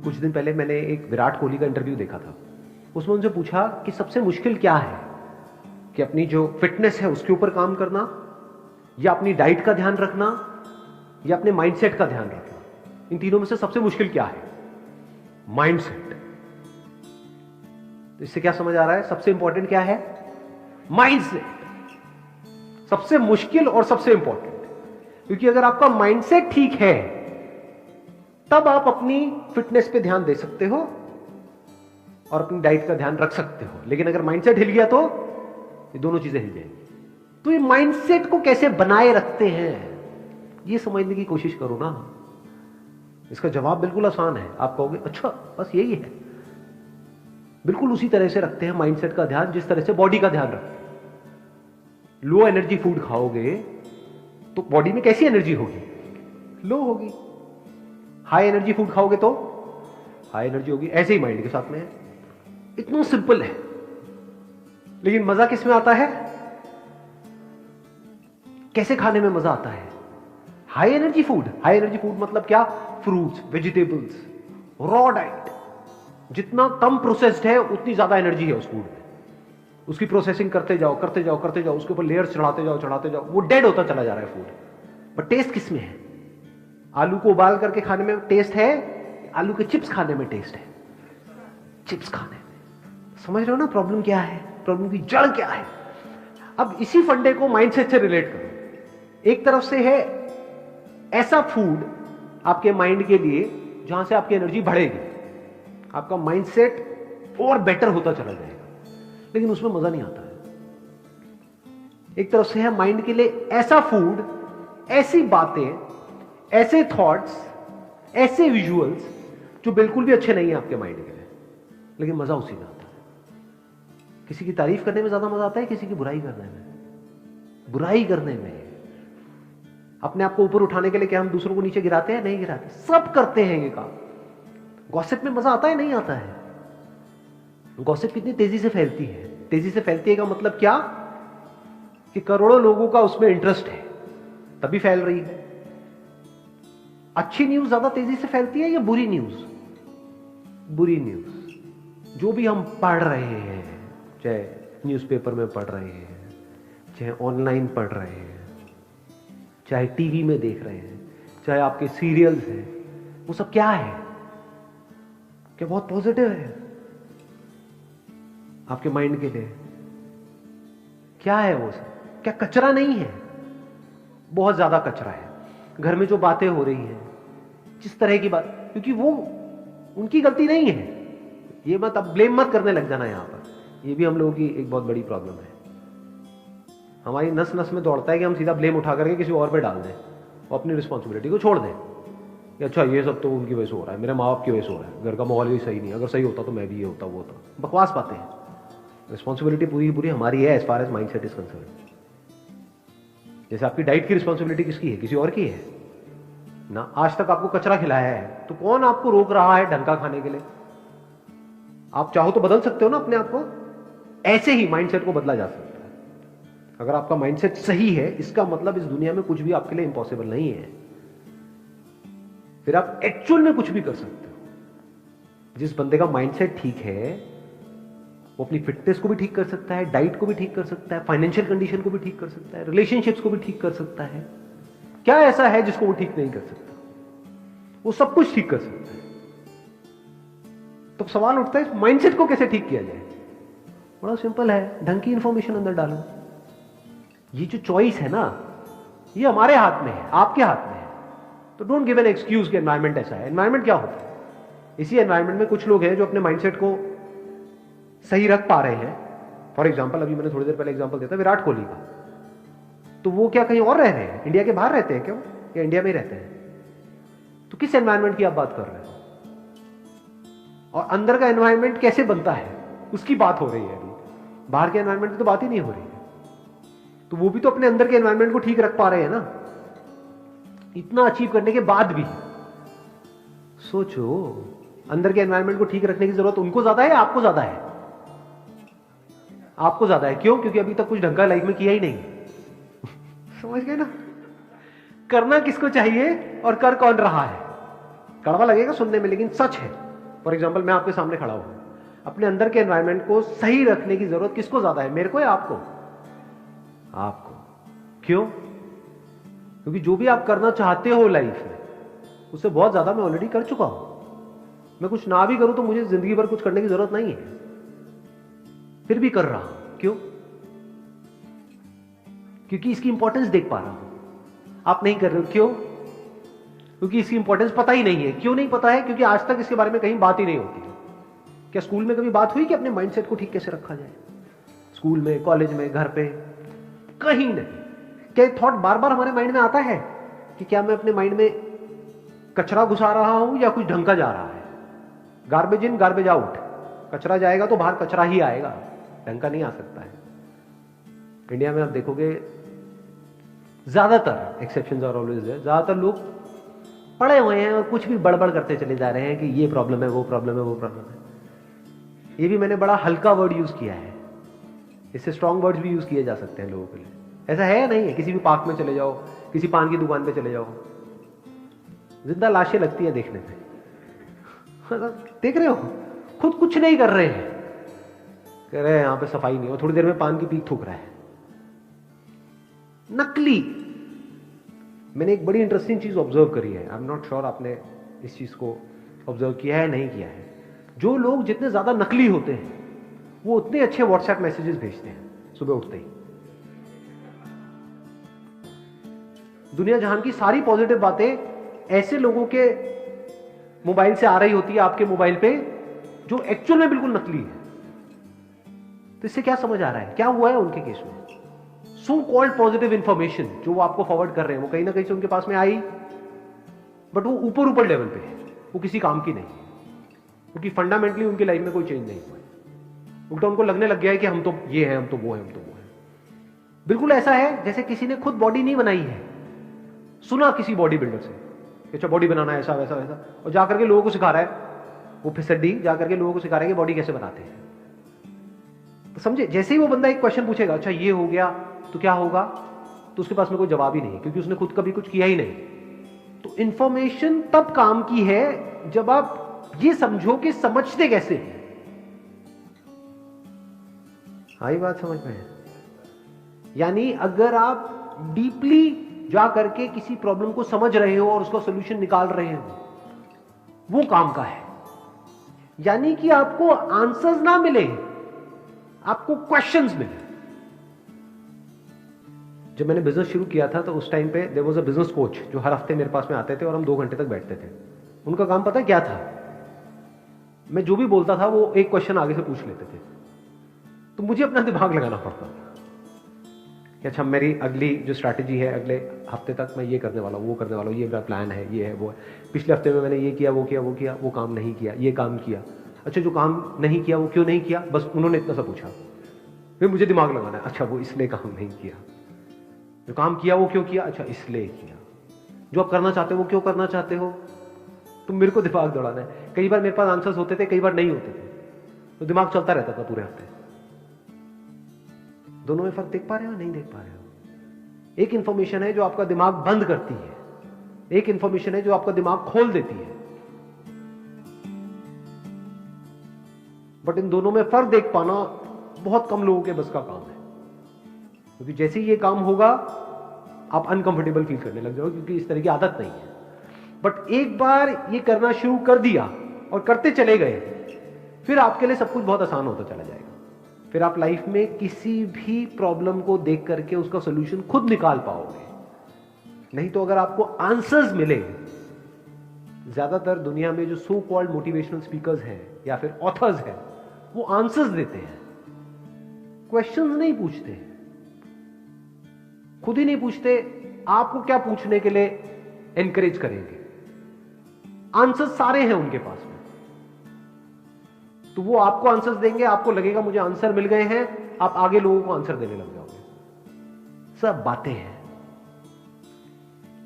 कुछ दिन पहले मैंने एक विराट कोहली का इंटरव्यू देखा था। उसमें उनसे पूछा कि सबसे मुश्किल क्या है, कि अपनी जो फिटनेस है उसके ऊपर काम करना, या अपनी डाइट का ध्यान रखना, या अपने माइंडसेट का ध्यान रखना। इन तीनों में से सबसे मुश्किल क्या है? माइंडसेट। तो इससे क्या समझ आ रहा है? सबसे इंपॉर्टेंट क्या है? माइंडसेट। सबसे मुश्किल और सबसे इंपॉर्टेंट, क्योंकि अगर आपका माइंडसेट ठीक है तब आप अपनी फिटनेस पे ध्यान दे सकते हो और अपनी डाइट का ध्यान रख सकते हो। लेकिन अगर माइंडसेट हिल गया तो ये दोनों चीजें हिल जाएंगी। तो ये माइंडसेट को कैसे बनाए रखते हैं, ये समझने की कोशिश करो ना। इसका जवाब बिल्कुल आसान है। आप कहोगे अच्छा बस यही है। बिल्कुल उसी तरह से रखते हैं माइंडसेट का ध्यान जिस तरह से बॉडी का ध्यान रखते हैं। लो एनर्जी फूड खाओगे तो बॉडी में कैसी एनर्जी होगी? लो होगी। हाई एनर्जी फूड खाओगे तो हाई एनर्जी होगी। ऐसे ही माइंड के साथ में है। इतना सिंपल है। लेकिन मजा किस में आता है? कैसे खाने में मजा आता है? High energy food. High energy food मतलब क्या? Fruits, vegetables, raw diet. जितना कम प्रोसेस्ड है उतनी ज्यादा एनर्जी है उस फूड में। उसकी प्रोसेसिंग करते जाओ करते जाओ करते जाओ, उसके ऊपर लेयर्स चढ़ाते जाओ, वो डेड होता चला जा रहा है फूड। बट टेस्ट किस में है? आलू को उबाल करके खाने में टेस्ट है, आलू के चिप्स खाने में टेस्ट है? चिप्स खाने में। समझ रहे हो ना प्रॉब्लम क्या है? प्रॉब्लम की जड़ क्या है? अब इसी फंडे को माइंडसेट से रिलेट करो। एक तरफ से है ऐसा फूड आपके माइंड के लिए जहां से आपकी एनर्जी बढ़ेगी, आपका माइंडसेट और बेटर होता चला जाएगा, लेकिन उसमें मजा नहीं आता है। एक तरफ से है माइंड के लिए ऐसा फूड, ऐसी बातें, ऐसे थॉट्स, ऐसे विजुअल्स जो बिल्कुल भी अच्छे नहीं है आपके माइंड के लिए, लेकिन मजा उसी में आता है। किसी की तारीफ करने में ज्यादा मजा आता है, किसी की बुराई करने में? बुराई करने में। अपने आप को ऊपर उठाने के लिए क्या हम दूसरों को नीचे गिराते हैं? नहीं गिराते। सब करते हैं ये काम। गॉसिप में मजा आता है? नहीं आता है। गॉसिप कितनी तेजी से फैलती है? तेजी से फैलती है का मतलब क्या? कि करोड़ों लोगों का उसमें इंटरेस्ट है, तभी फैल रही है। अच्छी न्यूज ज्यादा तेजी से फैलती है या बुरी न्यूज? बुरी न्यूज। जो भी हम पढ़ रहे हैं, चाहे न्यूज़पेपर में पढ़ रहे हैं, चाहे ऑनलाइन पढ़ रहे हैं, चाहे टीवी में देख रहे हैं, चाहे आपके सीरियल्स हैं, वो सब क्या है? क्या बहुत पॉजिटिव है आपके माइंड के लिए? क्या है वो सब? क्या कचरा नहीं है? बहुत ज्यादा कचरा है। घर में जो बातें हो रही हैं, जिस तरह की बात, क्योंकि वो उनकी गलती नहीं है। ये मत अब ब्लेम मत करने लग जाना यहां पर। ये भी हम लोगों की एक बहुत बड़ी प्रॉब्लम है। हमारी नस नस में दौड़ता है कि हम सीधा ब्लेम उठा करके किसी और पे डाल दें और अपनी रिस्पॉन्सिबिलिटी को छोड़ दें कि अच्छा ये सब तो उनकी वजह से हो रहा है, मेरे माँ बाप की वजह से हो रहा है, घर का माहौल भी सही नहीं है, अगर सही होता तो मैं भी ये होता वो होता। बकवास बातें हैं। रिस्पॉन्सिबिलिटी पूरी पूरी हमारी है as far as mindset is concern. जैसे आपकी डाइट की रिस्पॉन्सिबिलिटी किसकी है? किसी और की है ना। आज तक आपको कचरा खिलाया है तो कौन आपको रोक रहा है ढंग का खाने के लिए? आप चाहो तो बदल सकते हो ना अपने आप को। ऐसे ही माइंडसेट को बदला जा सकता है। अगर आपका माइंडसेट सही है, इसका मतलब इस दुनिया में कुछ भी आपके लिए इंपॉसिबल नहीं है। फिर आप एक्चुअल में कुछ भी कर सकते हो। जिस बंदे का माइंडसेट ठीक है वो अपनी फिटनेस को भी ठीक कर सकता है, डाइट को भी ठीक कर सकता है, फाइनेंशियल कंडीशन को भी ठीक कर सकता है, रिलेशनशिप्स को भी ठीक कर सकता है। क्या ऐसा है जिसको वो ठीक नहीं कर सकता? वो सब कुछ ठीक कर सकता है। तो सवाल उठता है इस माइंडसेट को कैसे ठीक किया जाए? बड़ा सिंपल है, ढंग की इंफॉर्मेशन अंदर डालो। ये जो चॉइस है ना, ये हमारे हाथ में है, आपके हाथ में है। तो डोंट गिव एन एक्सक्यूज कि एनवायरमेंट ऐसा है। एनवायरमेंट क्या होता है? इसी एनवायरमेंट में कुछ लोग हैं जो अपने माइंडसेट को सही रख पा रहे हैं। फॉर एग्जाम्पल, अभी मैंने थोड़ी देर पहले एग्जाम्पल दिया था विराट कोहली का। तो वो क्या कहीं और रह रहे हैं? इंडिया के बाहर रहते हैं क्या वो, या इंडिया में ही रहते हैं? तो किस एनवायरमेंट की आप बात कर रहे हो? और अंदर का एनवायरमेंट कैसे बनता है उसकी बात हो रही है। अभी बाहर के एनवायरमेंट की तो बात ही नहीं हो रही है। तो वो भी तो अपने अंदर के एनवायरमेंट को ठीक रख पा रहे हैं ना। इतना अचीव करने के बाद भी सोचो, अंदर के एनवायरमेंट को ठीक रखने की जरूरत उनको ज्यादा है या आपको ज्यादा है? आपको ज्यादा है। क्यों? क्योंकि अभी तक कुछ ढंग का लाइफ में किया ही नहीं। समझ गए ना? करना किसको चाहिए और कर कौन रहा है। कड़वा लगेगा सुनने में, लेकिन सच है। फॉर एग्जाम्पल मैं आपके सामने खड़ा हूं, अपने अंदर के एनवायरमेंट को सही रखने की जरूरत किसको ज्यादा है, मेरे को या आपको? आपको। क्यों? क्योंकि जो भी आप करना चाहते हो लाइफ में, उससे बहुत ज्यादा मैं ऑलरेडी कर चुका हूं। मैं कुछ ना भी करूं तो मुझे जिंदगी भर कुछ करने की जरूरत नहीं है, फिर भी कर रहा हूं। क्यों? क्योंकि इसकी इंपॉर्टेंस देख पा रहा हूं। आप नहीं कर रहे हो, क्यों? क्योंकि इसकी इंपॉर्टेंस पता ही नहीं है। क्यों नहीं पता है? क्योंकि आज तक इसके बारे में कहीं बात ही नहीं होती है। क्या स्कूल में कभी बात हुई कि अपने माइंडसेट को ठीक कैसे रखा जाए? स्कूल में, कॉलेज में, घर पे, कहीं नहीं। क्या थॉट बार बार हमारे माइंड में आता है कि क्या मैं अपने माइंड में कचरा घुसा रहा हूं या कुछ ढंग का जा रहा है? Garbage in garbage out. कचरा जाएगा तो बाहर कचरा ही आएगा, ढंग का नहीं आ सकता है। इंडिया में आप देखोगे ज्यादातर, एक्सेप्शंस आर ऑलवेज देयर, ज्यादातर लोग पढ़े हुए हैं और कुछ भी बड़बड़ करते चले जा रहे हैं कि ये प्रॉब्लम है, वो प्रॉब्लम है, वो प्रॉब्लम है। ये भी मैंने बड़ा हल्का वर्ड यूज किया है, इससे स्ट्रॉन्ग वर्ड्स भी यूज किए जा सकते हैं लोगों के लिए। ऐसा है या नहीं है? किसी भी पार्क में चले जाओ, किसी पान की दुकान पे चले जाओ, जिंदा लाशें लगती है देखने में। देख रहे हो, खुद कुछ नहीं कर रहे हैं, कह रहे हैं यहां पे सफाई नहीं हो, थोड़ी देर में पान की पीक थूक रहा है। नकली। मैंने एक बड़ी इंटरेस्टिंग चीज ऑब्जर्व करी है, आई एम नॉट श्योर आपने इस चीज को ऑब्जर्व किया है नहीं किया है। जो लोग जितने ज्यादा नकली होते हैं वो उतने अच्छे व्हाट्सएप मैसेजेस भेजते हैं सुबह उठते ही। दुनिया जहां की सारी पॉजिटिव बातें ऐसे लोगों के मोबाइल से आ रही होती है आपके मोबाइल पे, जो एक्चुअल में बिल्कुल नकली है। तो इससे क्या समझ आ रहा है, क्या हुआ है उनके केस में? सो कॉल्ड पॉजिटिव इंफॉर्मेशन जो वो आपको फॉरवर्ड कर रहे हैं, वो कहीं ना कहीं से उनके पास में आई, बट वो ऊपर ऊपर लेवल पे है, वो किसी काम की नहीं है, क्योंकि फंडामेंटली उनकी लाइफ में कोई चेंज नहीं हुआ है। उल्टा उनको लगने लग गया है कि हम तो ये हैं, हम तो वो हैं, हम तो वो हैं। बिल्कुल ऐसा है जैसे किसी ने खुद बॉडी नहीं बनाई है, सुना किसी बॉडी बिल्डर से, अच्छा बॉडी बनाना है ऐसा वैसा वैसा, और जाकर के लोगों को सिखा रहा है, वो फिसड्डी जाकर के लोगों को सिखा रहा है कि बॉडी कैसे बनाते हैं। तो समझे, जैसे ही वो बंदा एक क्वेश्चन पूछेगा, अच्छा ये हो गया तो क्या होगा, तो उसके पास में कोई जवाब ही नहीं है, क्योंकि उसने खुद कभी कुछ किया ही नहीं। तो इंफॉर्मेशन तब काम की है जब आप ये समझो कि समझते कैसे हैं। आई बात समझ में है? यानी अगर आप डीपली जा करके किसी प्रॉब्लम को समझ रहे हो और उसका सॉल्यूशन निकाल रहे हो, वो काम का है। यानी कि आपको आंसर्स ना मिले, आपको क्वेश्चंस मिले। जब मैंने बिजनेस शुरू किया था तो उस टाइम पे there was a business coach जो हर हफ्ते मेरे पास में आते थे और हम 2 घंटे तक बैठते थे। उनका काम पता है क्या था? मैं जो भी बोलता था वो एक क्वेश्चन आगे से पूछ लेते थे, तो मुझे अपना दिमाग लगाना पड़ता था कि अच्छा मेरी अगली जो स्ट्रैटेजी है, अगले हफ्ते तक मैं ये करने वाला हूँ, वो करने वाला हूँ, ये मेरा प्लान है, ये है, वो है। पिछले हफ्ते में मैंने ये किया, वो किया, वो किया, वो काम नहीं किया, ये काम किया। अच्छा जो काम नहीं किया वो क्यों नहीं किया? बस उन्होंने इतना सा पूछा, फिर मुझे दिमाग लगाना है, अच्छा वो इसलिए काम नहीं किया। जो काम किया वो क्यों किया? अच्छा इसलिए किया। जो आप करना चाहते हो वो क्यों करना चाहते हो? तो मेरे को दिमाग दौड़ाना है। कई बार मेरे पास आंसर्स होते थे, कई बार नहीं होते थे, तो दिमाग चलता रहता था पूरे हफ्ते। दोनों में फर्क देख पा रहे हो, नहीं देख पा रहे हो? एक इंफॉर्मेशन है जो आपका दिमाग बंद करती है, एक इंफॉर्मेशन है जो आपका दिमाग खोल देती है। बट इन दोनों में फर्क देख पाना बहुत कम लोगों के बस का काम है, क्योंकि जैसे ही ये काम होगा आप अनकंफर्टेबल फील करने लग जाओगे, क्योंकि इस तरह की आदत नहीं है। बट एक बार ये करना शुरू कर दिया और करते चले गए, फिर आपके लिए सब कुछ बहुत आसान होता चला जाएगा। फिर आप लाइफ में किसी भी प्रॉब्लम को देख करके उसका सॉल्यूशन खुद निकाल पाओगे। नहीं तो अगर आपको आंसर्स मिले, ज्यादातर दुनिया में जो सो कॉल्ड मोटिवेशनल स्पीकर्स हैं या फिर ऑथर्स हैं, वो आंसर्स देते हैं, क्वेश्चंस नहीं पूछते, खुद ही नहीं पूछते आपको क्या पूछने के लिए एनकरेज करेंगे। आंसर्स सारे हैं उनके पास में, तो वो आपको आंसर्स देंगे, आपको लगेगा मुझे आंसर मिल गए हैं, आप आगे लोगों को आंसर देने लग जाओगे। सब बातें हैं,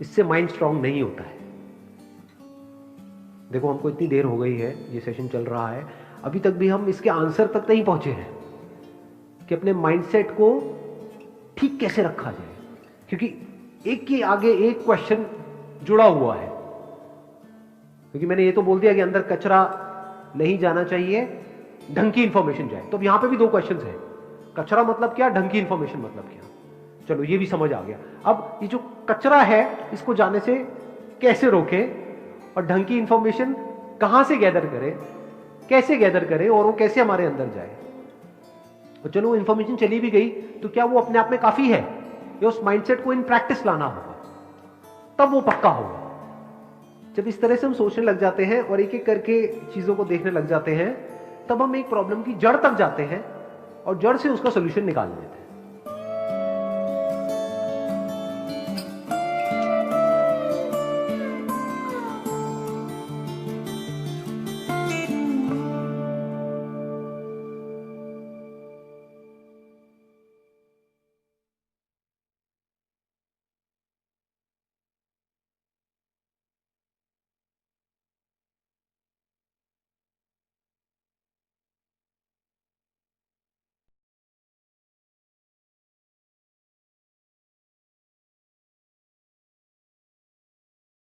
इससे माइंड स्ट्रांग नहीं होता है। देखो हमको इतनी देर हो गई है, ये सेशन चल रहा है, अभी तक भी हम इसके आंसर तक नहीं पहुंचे हैं कि अपने माइंडसेट को ठीक कैसे रखा जाए, क्योंकि एक के आगे एक क्वेश्चन जुड़ा हुआ है। क्योंकि मैंने ये तो बोल दिया कि अंदर कचरा नहीं जाना चाहिए, ढंग की इंफॉर्मेशन जाए। तो अब यहां पे भी दो क्वेश्चंस है, कचरा मतलब क्या, ढंग की इंफॉर्मेशन मतलब क्या। चलो ये भी समझ आ गया। अब ये जो कचरा है इसको जाने से कैसे रोकें और ढंग की इंफॉर्मेशन कहां से गैदर करें, कैसे गैदर करें और वो कैसे हमारे अंदर जाए। और चलो वो इंफॉर्मेशन चली भी गई तो क्या वो अपने आप में काफी है, या उस माइंडसेट को इन प्रैक्टिस लाना होगा, तब वो पक्का होगा। जब इस तरह से हम सोचने लग जाते हैं और एक एक करके चीजों को देखने लग जाते हैं, तब हम एक प्रॉब्लम की जड़ तक जाते हैं और जड़ से उसका सोल्यूशन निकाल लेते हैं।